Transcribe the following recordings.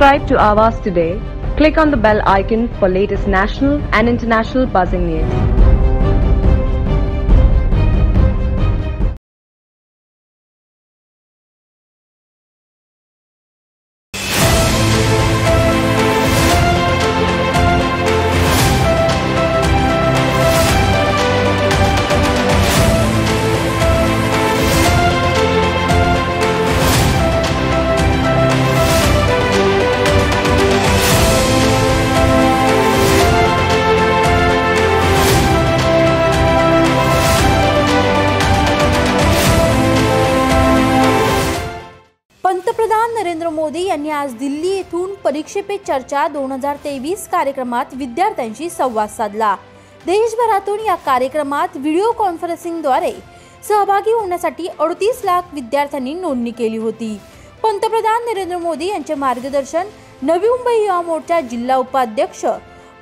Subscribe to Awaaz today. Click on the bell icon for latest national and international buzzing news. पंतप्रधान नरेंद्र मोदी यांनी आज दिल्ली येथून परीक्षा पे चर्चा 2023 कार्यक्रमात विद्यार्थ्यांशी संवाद साधला। देशभरातून या कार्यक्रमात व्हिडिओ कॉन्फरन्सिंगद्वारे सहभागी होण्यासाठी 38 लाख विद्यार्थ्यांनी नोंदणी केली होती। पंतप्रधान नरेंद्र मोदी यांचे मार्गदर्शन नवी मुंबई युवा मोर्चा जिल्हा उपाध्यक्ष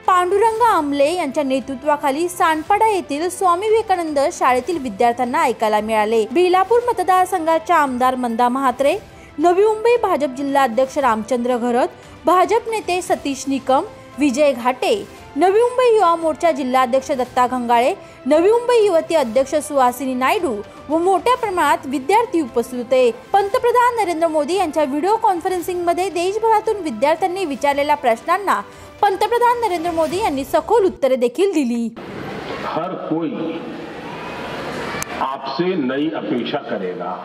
पांडुरंग आमले यांच्या नेतृत्वाखाली सानपाडा येथील स्वामी विवेकानंद शाळेतील विद्यार्थ्यांना ऐकायला मिळाले। बेलापूर मतदारसंघाच्या आमदार मंदा महात्रे, नवी मुंबई भाजप जिल्हा अध्यक्ष रामचंद्र घरत, भाजप नेते सतीश निकम, विजय घाटे, नवी मुंबई युवा मोर्चा जिल्हा अध्यक्ष दत्ता घंगाळे, नवी मुंबई युवती अध्यक्ष सुहासिनी नायडू व मोठ्या प्रमाणात विद्यार्थी उपस्थित होते। पंतप्रधान नरेंद्र मोदी यांच्या व्हिडिओ कॉन्फरन्सिंग मध्ये देशभरातून विद्यार्थ्यांनी विचारलेल्या प्रश्नांना पंतप्रधान नरेंद्र मोदी यांनी सखोल उत्तरे देखील दिली। हर कोई आपसे नई अपेक्षा करेगा।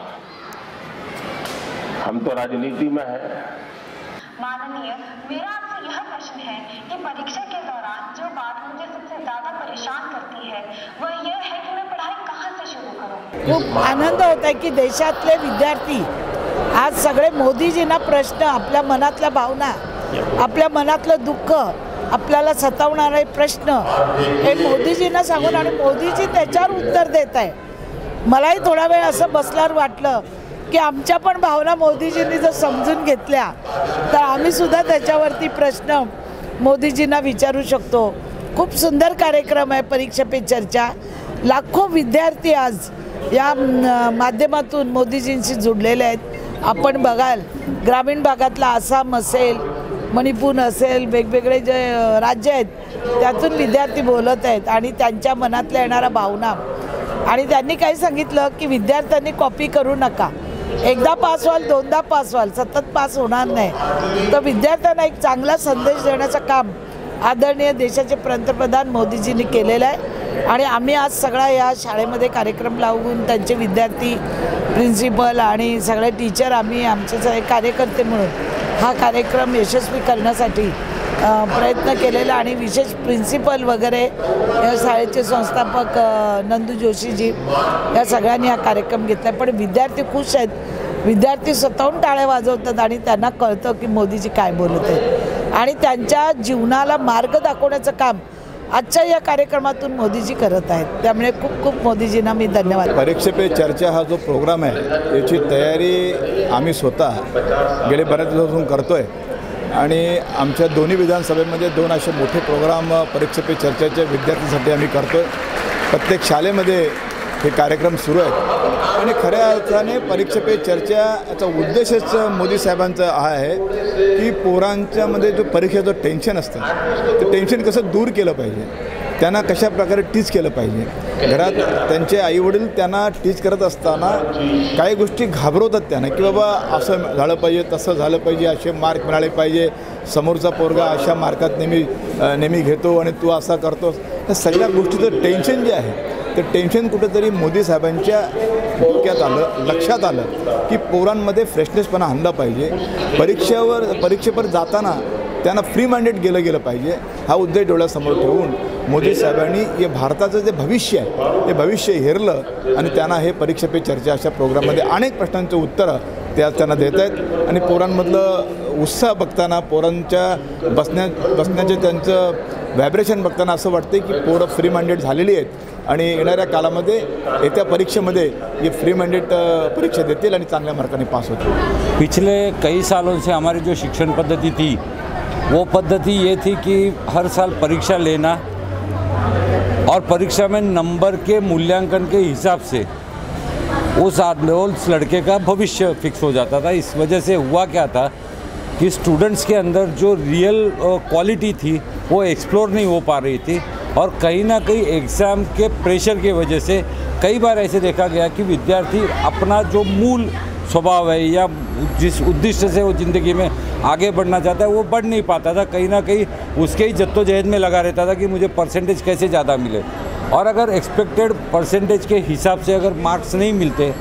हम तो राजनीति में है। माननीय, मेरा आपसे यह प्रश्न है कि परीक्षा के दौरान जो बात मुझे सबसे ज्यादा परेशान करती है वह यह है कि मैं पढ़ाई कहां से शुरू करूं। खूप आनंद होत आहे की देशातले विद्यार्थी आज सगळे मोदीजींना प्रश्न, आपल्या मनातल्या भावना, आपल्या मनातलं दुःख, आपल्याला सतावणारे प्रश्न हे मोदीजींना सांगून आणि मोदीजी त्याच्यावर उत्तर देत आहे। मलाही थोडा वेळ असं बसल्यावर वाटलं की आमच्या पण भावना मोदीजींनी जर समजून घेतल्या तर आम्ही सुद्धा त्याच्यावरती प्रश्न मोदीजींना विचारू शकतो। खूप सुंदर कार्यक्रम आहे परीक्षा पे चर्चा। लाखो विद्यार्थी आज या माध्यमातून मोदीजींशी जुडलेले आहेत। आपण बघाल ग्रामीण भागातला आसाम असेल, मणिपूर असेल, वेगवेगळे जे राज्य आहेत त्यातून विद्यार्थी बोलत आहेत आणि त्यांच्या मनातल्या येणाऱ्या भावना। आणि त्यांनी काय सांगितलं की विद्यार्थ्यांनी कॉपी करू नका, एकदा पास व्हाल, दोनदा पास व्हाल, सतत पास होणार नाही। तर विद्यार्थ्यांना एक चांगला संदेश देण्याचं काम आदरणीय देशाचे पंतप्रधान मोदीजींनी केलेलं आहे। आणि आम्ही आज सगळा या शाळेमध्ये कार्यक्रम लावून त्यांचे विद्यार्थी, प्रिन्सिपल आणि सगळे टीचर आम्ही आमचे सगळे कार्यकर्ते म्हणून हा कार्यक्रम यशस्वी करण्यासाठी प्रयत्न केलेला। आणि विशेष प्रिन्सिपल वगैरे या शाळेचे संस्थापक नंदू जोशीजी या सगळ्यांनी हा कार्यक्रम घेतला। पण विद्यार्थी खुश आहेत, विद्यार्थी स्वतःहून टाळ्या वाजवतात आणि त्यांना कळतं की मोदीजी काय बोलत आहेत आणि त्यांच्या जीवनाला मार्ग दाखवण्याचं काम आजच्या या कार्यक्रमातून मोदीजी करत आहेत। त्यामुळे खूप खूप मोदीजींना मी धन्यवाद। परीक्षा पे चर्चा हा जो प्रोग्राम आहे याची तयारी आम्ही स्वतः गेले बऱ्याच दिवसापासून करतोय आणि आमच्या दोन्ही विधानसभेमध्ये 2 असे मोठे प्रोग्राम परीक्षा पे चर्चेच्या विद्यार्थ्यांसाठी आम्ही करतोय। प्रत्येक शाळेमध्ये हे कार्यक्रम सुरू आहेत आणि खऱ्या अर्थाने परीक्षा पे चर्चा याचा उद्देशच मोदी साहेबांचा हा आहे की पोरांच्यामध्ये जो परीक्षेचं टेन्शन असतं ते टेन्शन कसं दूर केलं पाहिजे, त्यांना कशा प्रकारे टीच केलं पाहिजे। घरात त्यांचे आईवडील त्यांना टीच करत असताना काही गोष्टी घाबरवतात त्यांना की बाबा असं झालं पाहिजे, तसं झालं पाहिजे, असे मार्क मिळाले पाहिजे, समोरचा पोरगा अशा मार्कात नेहमी घेतो आणि तू असा करतोस। या सगळ्या गोष्टीचं टेन्शन जे आहे ते टेन्शन कुठेतरी मोदी साहेबांच्या डोक्यात आलं, लक्षात आलं की पोरांमध्ये फ्रेशनेसपणा आणला पाहिजे। परीक्षेवर जाताना त्यांना फ्री माइंडेड गेलं पाहिजे। हा उद्देश डोळ्यासमोर ठेवून मोदी साहेबांनी हे भारताचं जे भविष्य आहे ते भविष्य हेरलं आणि त्यांना हे परीक्षा पे चर्चा अशा प्रोग्राममध्ये अनेक प्रश्नांचे उत्तरं त्यांना देत आहेत। आणि पोरांमधलं उत्साह बघताना, पोरांच्या बसण्याचे त्यांचं व्हायब्रेशन बघताना असं वाटतं की पोरं फ्री माइंडेड झालेली आहेत आणि येणाऱ्या कालामध्ये येत्या परीक्षेमध्ये ये फ्री माइंडेड परीक्षा देतील आणि चांगल्या मार्काने पास होतील। पिछले कई सालों से हमारी जो शिक्षण पद्धति थी वो पद्धति ये थी कि हर साल परीक्षा लेना और परीक्षा में नंबर के मूल्यांकन के हिसाब से उस लड़के का भविष्य फिक्स हो जाता था। इस वजह से हुआ क्या था कि स्टूडेंट्स के अंदर जो रियल क्वालिटी थी वो एक्सप्लोर नहीं हो पा रही थी, और कहीं ना कहीं एग्ज़ाम के प्रेशर की वजह से कई बार ऐसे देखा गया कि विद्यार्थी अपना जो मूल स्वभाव है या जिस उद्देश्य से वो ज़िंदगी में आगे बढ़ना चाहता है वो बढ़ नहीं पाता था। कहीं ना कहीं उसके ही जद्दोजहद में लगा रहता था कि मुझे परसेंटेज कैसे ज़्यादा मिले, और अगर एक्सपेक्टेड परसेंटेज के हिसाब से अगर मार्क्स नहीं मिलते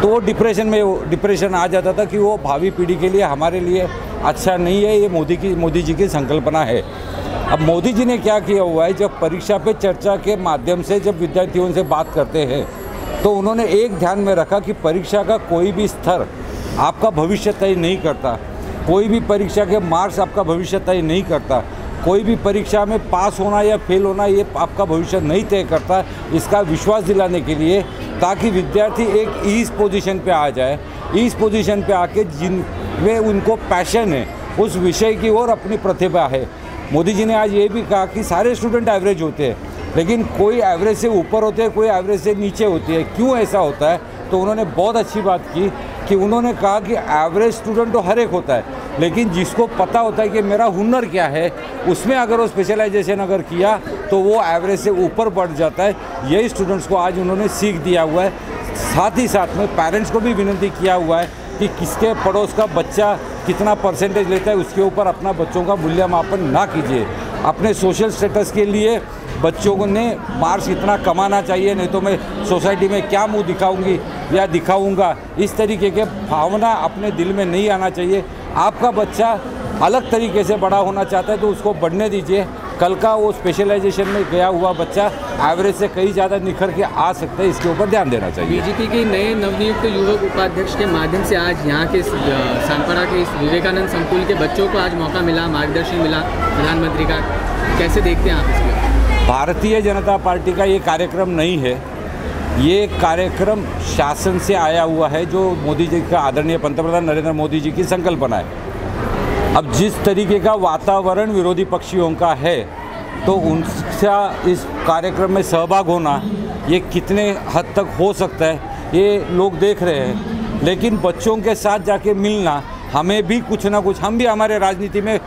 तो वो डिप्रेशन आ जाता था कि वो भावी पीढ़ी के लिए, हमारे लिए अच्छा नहीं है। ये मोदी जी की संकल्पना है। अब मोदी जी ने क्या किया हुआ है, जब परीक्षा पे चर्चा के माध्यम से जब विद्यार्थियों से बात करते हैं तो उन्होंने एक ध्यान में रखा कि परीक्षा का कोई भी स्तर आपका भविष्य तय नहीं करता, कोई भी परीक्षा के मार्क्स आपका भविष्य तय नहीं करता, कोई भी परीक्षा में पास होना या फेल होना ये आपका भविष्य नहीं तय करता। इसका विश्वास दिलाने के लिए, ताकि विद्यार्थी एक ईज पोजीशन पे आ जाए, ईज पोजीशन पे आके जिनमें उनको पैशन है, उस विषय की ओर अपनी प्रतिभा है। मोदी जी ने आज ये भी कहा कि सारे स्टूडेंट एवरेज होते हैं, लेकिन कोई एवरेज से ऊपर होते हैं, कोई एवरेज से नीचे होती है। क्यों ऐसा होता है? तो उन्होंने बहुत अच्छी बात की कि उन्होंने कहा कि एवरेज स्टूडेंट तो हर एक होता है, लेकिन जिसको पता होता है कि मेरा हुनर क्या है, उसमें अगर वो स्पेशलाइजेशन अगर किया तो वो एवरेज से ऊपर बढ़ जाता है। यही स्टूडेंट्स को आज उन्होंने सीख दिया हुआ है। साथ ही साथ में पेरेंट्स को भी विनती किया हुआ है कि किसके पड़ोस का बच्चा कितना परसेंटेज लेता है उसके ऊपर अपना बच्चों का मूल्यमापन ना कीजिए। अपने सोशल स्टेटस के लिए बच्चों ने मार्क्स इतना कमाना चाहिए, नहीं तो मैं सोसाइटी में क्या मुंह दिखाऊंगी या दिखाऊंगा, इस तरीके के भावना अपने दिल में नहीं आना चाहिए। आपका बच्चा अलग तरीके से बड़ा होना चाहता है तो उसको बढ़ने दीजिए। कल का वो स्पेशलाइजेशन में गया हुआ बच्चा एवरेज से कहीं ज़्यादा निखर के आ सकता है, इसके ऊपर ध्यान देना चाहिए। बीजेपी के नए नवनियुक्त युवक उपाध्यक्ष के माध्यम से आज यहाँ के सांपड़ा के इस विवेकानंद संकुल के बच्चों को आज मौका मिला, मार्गदर्शन मिला प्रधानमंत्री का, कैसे देखते हैं आप इसको? भारतीय जनता पार्टी का ये कार्यक्रम नहीं है, ये कार्यक्रम शासन से आया हुआ है, जो मोदी जी का, आदरणीय पंतप्रधान नरेंद्र मोदी जी की संकल्पना है। अब जिस तरीके का वातावरण विरोधी पक्षियों का है, तो उनका इस कार्यक्रम में सहभाग होना ये कितने हद तक हो सकता है ये लोग देख रहे हैं। लेकिन बच्चों के साथ जाके मिलना, हमें भी कुछ ना कुछ, हम भी हमारे राजनीति में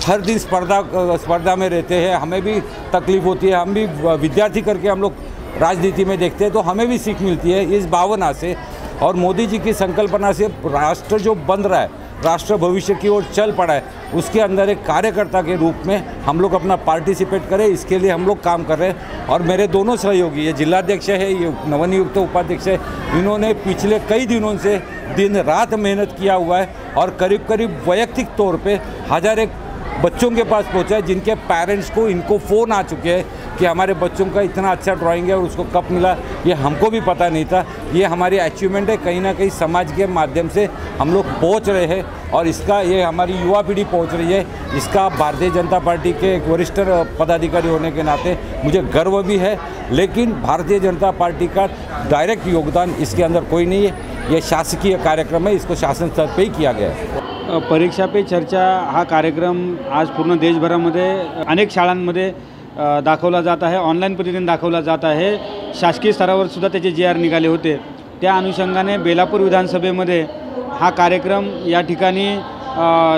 हर दिन स्पर्धा में रहते हैं, हमें भी तकलीफ होती है, हम भी विद्यार्थी करके हम लोग राजनीति में देखते हैं, तो हमें भी सीख मिलती है इस भावना से। और मोदी जी की संकल्पना से राष्ट्र जो बन रहा है, राष्ट्र भविष्य की ओर चल पड़ा है, उसके अंदर एक कार्यकर्ता के रूप में हम लोग अपना पार्टिसिपेट करें, इसके लिए हम लोग काम कर रहे हैं। और मेरे दोनों सहयोगी, ये जिलाध्यक्ष है, ये नवनियुक्त उपाध्यक्ष है, इन्होंने पिछले कई दिनों से दिन रात मेहनत किया हुआ है और करीब करीब वैयक्तिक तौर पे 1001 बच्चों के पास पहुंचा है, जिनके पेरेंट्स को इनको फ़ोन आ चुके हैं कि हमारे बच्चों का इतना अच्छा ड्राइंग है और उसको कब मिला ये हमको भी पता नहीं था। ये हमारी अचीवमेंट है, कहीं ना कहीं समाज के माध्यम से हम लोग पहुंच रहे हैं और इसका, ये हमारी युवा पीढ़ी पहुंच रही है, इसका भारतीय जनता पार्टी के एक वरिष्ठ पदाधिकारी होने के नाते मुझे गर्व भी है। लेकिन भारतीय जनता पार्टी का डायरेक्ट योगदान इसके अंदर कोई नहीं है, ये शासकीय कार्यक्रम है, इसको शासन स्तर पर ही किया गया है। परीक्षा पे चर्चा हा कार्यक्रम आज पूर्ण देशभरामध्ये अनेक शाळांमध्ये दाखवला जात आहे, ऑनलाईन पद्धतीने दाखवला जात आहे। शासकीय स्तरावर सुद्धा त्याचे JR निघाले होते। त्या अनुषंगाने बेलापूर विधानसभेमध्ये हा कार्यक्रम या ठिकाणी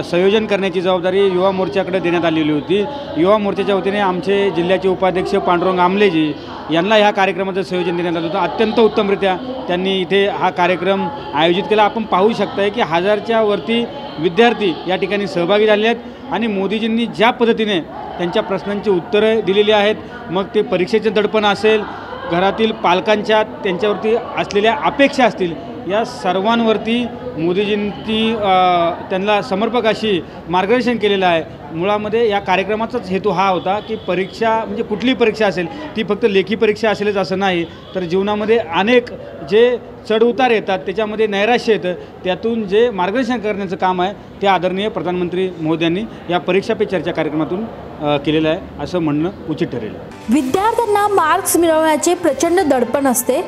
संयोजन करण्याची जबाबदारी युवा मोर्चाकडे देण्यात आलेली होती। युवा मोर्चाच्या वतीने आमचे जिल्ह्याचे उपाध्यक्ष पांडुरंग आमलेजी यांना ह्या कार्यक्रमाचं संयोजन देण्यात आलं होतं। अत्यंत उत्तमरित्या त्यांनी इथे हा कार्यक्रम आयोजित केला। आपण पाहू शकताय की 1000च्या वरती विद्यार्थी या ठिकाणी सहभागी झाले आहेत आणि मोदीजींनी ज्या पद्धतीने त्यांच्या प्रश्नांची उत्तरं दिलेली आहेत, मग ते परीक्षेचे दडपण असेल, घरातील पालकांच्या त्यांच्यावरती असलेल्या अपेक्षा असतील, या सर्वांवरती मोदीजींनी त्यांना समर्पक अशी मार्गदर्शन केलेलं आहे। मुळामध्ये या कार्यक्रमाचाच हेतू हा होता की परीक्षा म्हणजे कुठली परीक्षा असेल ती फक्त लेखी परीक्षा असेलच असं नाही, तर जीवनामध्ये अनेक जे चढउतार येतात, त्याच्यामध्ये नैराश्य येतं, त्यातून जे मार्गदर्शन करण्याचं काम आहे ते आदरणीय प्रधानमंत्री मोदींनी या परीक्षा पे चर्चा कार्यक्रमातून केलेलं आहे असं म्हणणं उचित ठरेल। विद्यार्थ्यांना मार्क्स मिळवण्याचे प्रचंड दडपण असते,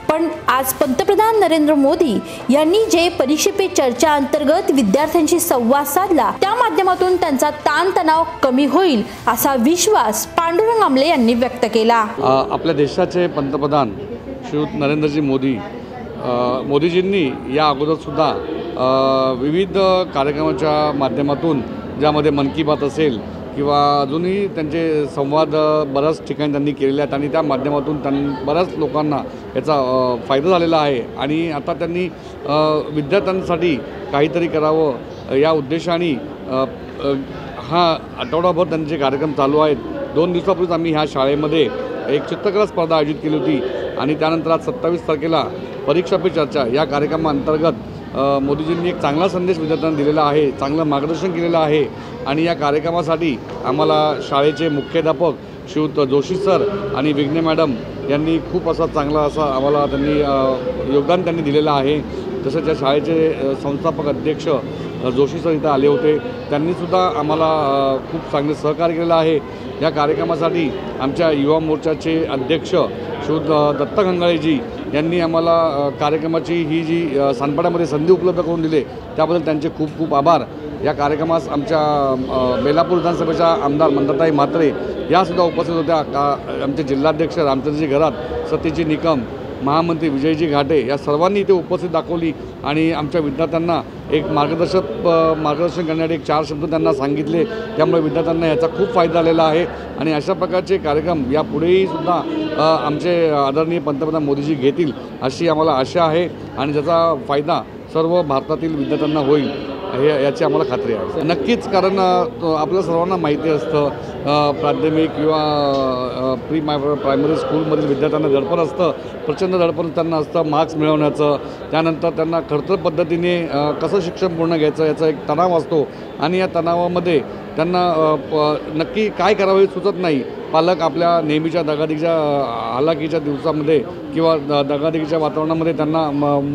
पण आज पंतप्रधान नरेंद्र मोदी यांनी जे परीक्षा पे चर्चा अंतर्गत विद्यार्थ्यांशी संवाद साधला, त्या माध्यमातून त्यांचा ताणतणाव कमी होईल असा विश्वास पांडुरंग आमले यांनी व्यक्त केला। आपल्या देशाचे पंतप्रधान श्री नरेंद्रजी मोदीजींनी या अगोदर सुद्धा विविध कार्यक्रमाच्या माध्यमातून, ज्यामध्ये मन की बात असेल किंवा अजूनही त्यांचे संवाद बऱ्याच ठिकाणी त्यांनी केलेले आहेत आणि त्या माध्यमातून बऱ्याच लोकांना याचा फायदा झालेला आहे. आणि आता त्यांनी विद्यार्थ्यांसाठी काहीतरी करावं या उद्देशाने हा आठवडाभर त्यांचे कार्यक्रम चालू आहेत. 2 दिवसापूर्वीच आम्ही ह्या शाळेमध्ये एक चित्रकला स्पर्धा आयोजित केली होती आणि त्यानंतर आज 27 तारखेला परीक्षा पे चर्चा या कार्यक्रमाअंतर्गत मोदीजींनी एक चांगला संदेश विद्यार्थ्यांना दिलेला आहे, चांगलं मार्गदर्शन केलेलं आहे. आणि या कार्यक्रमासाठी आम्हाला शाळेचे मुख्याध्यापक श्रीयुत जोशी सर आणि विघ्ने मॅडम यांनी खूप चांगला आम्हाला योगदान त्यांनी दिलेलं आहे. तसंच या शाळेचे संस्थापक अध्यक्ष जोशी सर इथं आले होते, त्यांनीसुद्धा आम्हाला खूप चांगले सहकार्य केलेलं आहे. या कार्यक्रमासाठी आमच्या युवा मोर्चाचे अध्यक्ष श्रीयुत दत्त गंगाळेजी यांनी आम्हाला कार्यक्रमाची ही जी सानपाड्यामध्ये संधी उपलब्ध करून दिली त्याबद्दल त्यांचे खूप खूप आभार. या कार्यक्रमास आमच्या बेलापूर विधानसभेच्या आमदार मंदाताई म्हात्रे यासुद्धा उपस्थित होत्या. आमचे जिल्हाध्यक्ष रामचंद्रजी घरात, सतीजी निकम, महामंत्री विजयजी घाटे या सर्वांनी इथे उपस्थित दाखवली आणि आमच्या विद्यार्थ्यांना एक मार्गदर्शन करण्यासाठी एक 4 शब्द त्यांना सांगितले. त्यामुळे विद्यार्थ्यांना याचा खूप फायदा झालेला आहे. आणि अशा प्रकारचे कार्यक्रम यापुढेही सुद्धा आमचे आदरणीय पंतप्रधान मोदीजी घेतील अशी आम्हाला आशा आहे आणि त्याचा फायदा सर्व भारतातील विद्यार्थ्यांना होईल याची आम्हाला खात्री आहे. नक्कीच, कारण आपल्या सर्वांना माहिती असतं प्राथमिक किंवा प्रायमरी स्कूलमधील विद्यार्थ्यांना दडपण असतं, प्रचंड दडपण त्यांना असतं मार्क्स मिळवण्याचं. त्यानंतर त्यांना खडतर पद्धतीने कसं शिक्षण पूर्ण घ्यायचं याचा एक तणाव असतो आणि या तणावामध्ये त्यांना नक्की काय करावं हे सुचत नाही. पालक आपल्या नेहमीच्या दगादगीच्या हालाकीच्या दिवसामध्ये किंवा दगादगीच्या वातावरणामध्ये त्यांना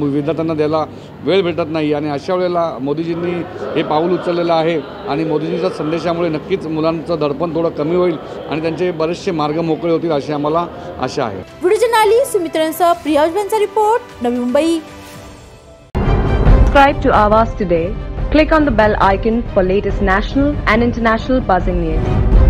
विद्यार्थ्यांना द्यायला वेळ भेटत नाही आणि अशा वेळेला मोदीजींनी हे पाऊल उचललेलं आहे आणि मोदीजींच्या संदेशामुळे नक्कीच मुलांचं दडपण थोडं कमी होईल आणि त्यांचे बरेचसे मार्ग मोकळे होतील अशी आम्हाला आशा आहे. Video journalist सुमित्रांसह प्रियाजबनचा report, Navi Mumbai. Subscribe to Awaaz today. Click on the bell icon for latest national and international buzzing news.